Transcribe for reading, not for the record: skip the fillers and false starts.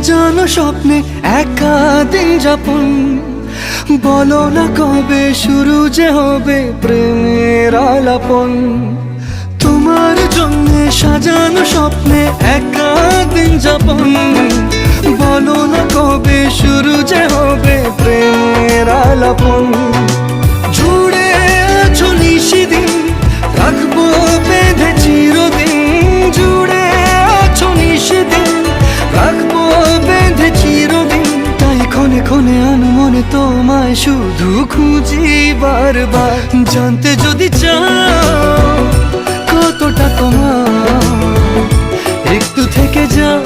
সাজানো স্বপ্নে একা দিন যাপন, বলো না কবে শুরু যে হবে প্রেমের আলাপন। তোমার জন্য সাজানো স্বপ্নে একা দিন যাপন, বলো না কবে শুরু যে হবে প্রেমের আলাপন। জুড়ে আছো নিশিদিন, রাখবো বেঁধে চিরদিন। জুড়ে আছো নিশিদিন, রাখবো বেঁধে চিরদিন। তাই ক্ষণে ক্ষণে আনমনে তোমায় শুধু খুঁজি বারবার। জানতে যদি চাও কতটা তোমার, একটু থেকে যাও।